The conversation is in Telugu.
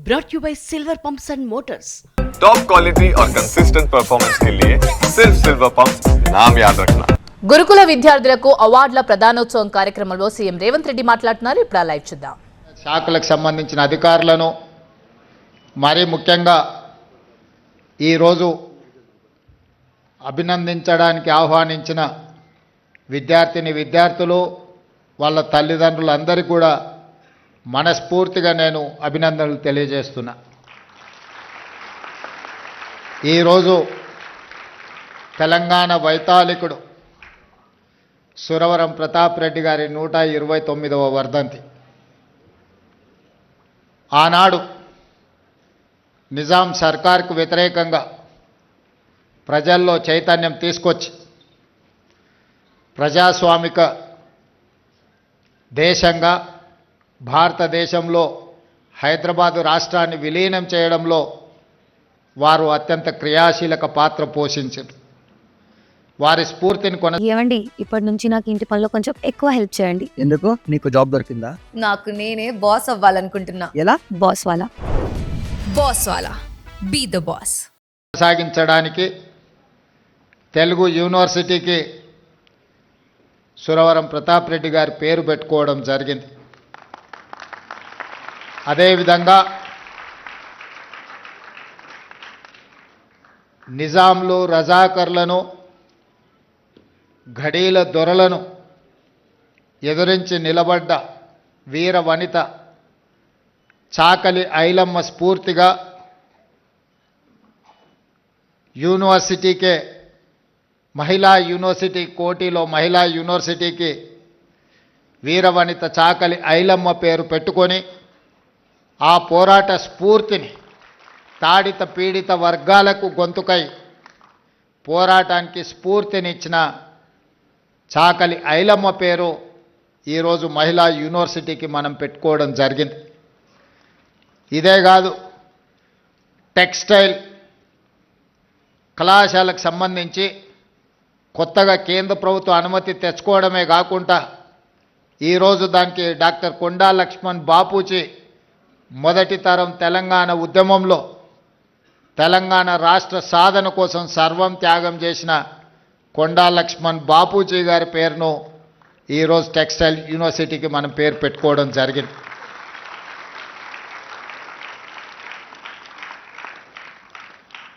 brought you by Silver Pumps and Motors. Top quality और कंसिस्टेंट परफॉर्मेंस के लिए सिर्फ सिल्वर पंप्स नाम याद रखना. గురుకుల విద్యార్థులకు అవార్డుల ప్రదానోత్సవం కార్యక్రమంలో సీఎం రేవంత్ రెడ్డి మాట్లాడుతున్నారు. ఇప్పుడు లైవ్ చూద్దాం. శాఖలకు సంబంధించిన అధికారులను మరి ముఖ్యంగా ఈరోజు అభినందించడానికి ఆహ్వానించిన విద్యార్థులు వాళ్ళ తల్లిదండ్రులందరికీ కూడా మనస్ఫూర్తిగా నేను అభినందనలు తెలియజేస్తున్నా. ఈరోజు తెలంగాణ వైతాళికుడు సురవరం ప్రతాప్ రెడ్డి గారి 129వ వర్ధంతి. ఆనాడు నిజాం సర్కార్కు వ్యతిరేకంగా ప్రజల్లో చైతన్యం తీసుకొచ్చి ప్రజాస్వామిక దేశంగా భారతదేశంలో హైదరాబాదు రాష్ట్రాన్ని విలీనం చేయడంలో వారు అత్యంత క్రియాశీలక పాత్ర పోషించారు. వారి స్ఫూర్తిని ఏమండి, ఇప్పటి నుంచి నాకు ఇంటి పనిలో కొంచెం ఎక్కువ హెల్ప్ చేయండి. ఎందుకు? నీకు జాబ్ దొరికిందా? నాకు నేనే బాస్ అవ్వాలనుకుంటున్నా. ఎలా? బాస్ వాలా బీ ద బాస్. కొనసాగించడానికి తెలుగు యూనివర్సిటీకి సురవరం ప్రతాప్ రెడ్డి గారి పేరు పెట్టుకోవడం జరిగింది. అదేవిధంగా నిజాంలు, రజాకర్లను, ఘడీల దొరలను ఎదురించి నిలబడ్డ వీర వనిత చాకలి ఐలమ్మ స్ఫూర్తిగా యూనివర్సిటీకే మహిళా యూనివర్సిటీ కోటిలో మహిళా యూనివర్సిటీకి వీరవనిత చాకలి ఐలమ్మ పేరు పెట్టుకొని ఆ పోరాట స్ఫూర్తిని తాడిత పీడిత వర్గాలకు గొంతుకై పోరాటానికి స్ఫూర్తినిచ్చిన చాకలి ఐలమ్మ పేరు ఈరోజు మహిళా యూనివర్సిటీకి మనం పెట్టుకోవడం జరిగింది. ఇదే కాదు, టెక్స్టైల్ కళాశాలకు సంబంధించి కొత్తగా కేంద్ర ప్రభుత్వం అనుమతి తెచ్చుకోవడమే కాకుండా ఈరోజు దానికి డాక్టర్ కొండా లక్ష్మణ్ బాపూజీ మొదటి తరం తెలంగాణ ఉద్యమంలో తెలంగాణ రాష్ట్ర సాధన కోసం సర్వం త్యాగం చేసిన కొండా లక్ష్మణ్ బాపూజీ గారి పేరును ఈరోజు టెక్స్టైల్ యూనివర్సిటీకి మనం పేరు పెట్టుకోవడం జరిగింది.